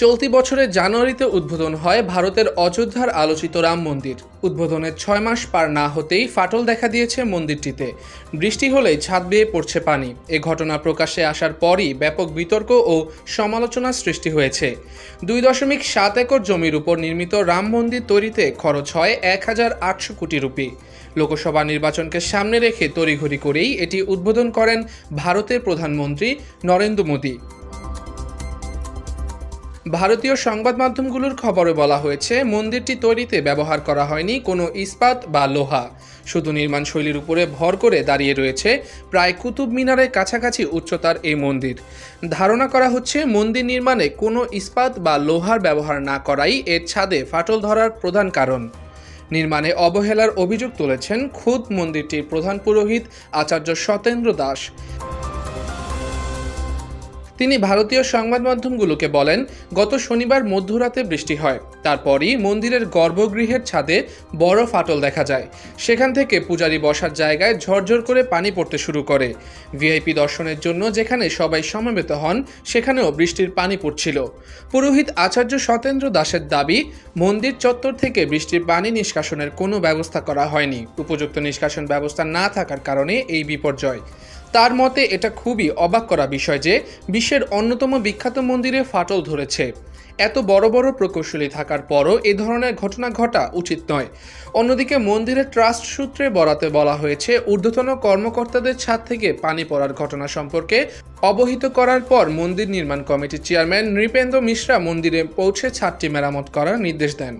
চলতি বছরের জানুয়ারিতে উদ্বোধন হয় ভারতের অযোধ্যার আলোচিত রাম মন্দির। উদ্বোধনের 6 মাস পার না হতেই ফাটল দেখা দিয়েছে মন্দিরটিতে। বৃষ্টি হলেই ছাদ বেয়ে পড়ছে পানি। এ ঘটনা প্রকাশ্যে আসার পরই ব্যাপক বিতর্ক ও সমালোচনার সৃষ্টি হয়েছে। 2.7 একর জমির উপর নির্মিত রাম মন্দির তৈরিতে খরচ হয় 1800 কোটি রুপি। লোকসভা নির্বাচনকে সামনে রেখে তড়িঘড়ি করেই এটি উদ্বোধন করেন ভারতের প্রধানমন্ত্রী নরেন্দ্র মোদী। ভারতীয় সংবাদ মাধ্যমগুলোর খবরে বলা হয়েছে, মন্দিরটি তৈরিতে ব্যবহার করা হয়নি কোনো ইস্পাত বা লোহা। শুধু নির্মাণ শৈলীর উপরে ভর করে দাঁড়িয়ে রয়েছে প্রায় কুতুব মিনারের কাছাকাছি উচ্চতার এই মন্দির। ধারণা করা হচ্ছে, মন্দির নির্মাণে কোনো ইস্পাত বা লোহার ব্যবহার না করাই এর ছাদে ফাটল ধরার প্রধান কারণ। নির্মাণে অবহেলার অভিযোগ তুলেছেন খোদ মন্দিরটির প্রধান পুরোহিত আচার্য সত্যেন্দ্র দাস। তিনি ভারতীয় সংবাদ মাধ্যমগুলোকে বলেন, গত শনিবার মধ্যরাতে বৃষ্টি হয়, তারপরই মন্দিরের গর্ভগৃহের ছাদে বড় ফাটল দেখা যায়। সেখান থেকে পূজারী বসার জায়গায় ঝরঝর করে পানি পড়তে শুরু করে। ভিআইপি দর্শনের জন্য যেখানে সবাই সমবেত হন, সেখানেও বৃষ্টির পানি পড়ছিল। পুরোহিত আচার্য সত্যেন্দ্র দাসের দাবি, মন্দির চত্বর থেকে বৃষ্টির পানি নিষ্কাশনের কোনো ব্যবস্থা করা হয়নি। উপযুক্ত নিষ্কাশন ব্যবস্থা না থাকার কারণে এই বিপর্যয়। তার মতে, এটা খুবই অবাক করা বিষয় যে বিশ্বের অন্যতম বিখ্যাত মন্দিরে ফাটল ধরেছে। এত বড় বড় প্রকৌশলী থাকার পরও এ ধরনের ঘটনা ঘটা উচিত নয়। অন্যদিকে মন্দিরের ট্রাস্ট সূত্রে বরাতে বলা হয়েছে, ঊর্ধ্বতন কর্মকর্তাদের ছাদ থেকে পানি পড়ার ঘটনা সম্পর্কে অবহিত করার পর মন্দির নির্মাণ কমিটির চেয়ারম্যান নৃপেন্দ্র মিশ্রা মন্দিরে পৌঁছে ছাদটি মেরামত করার নির্দেশ দেন।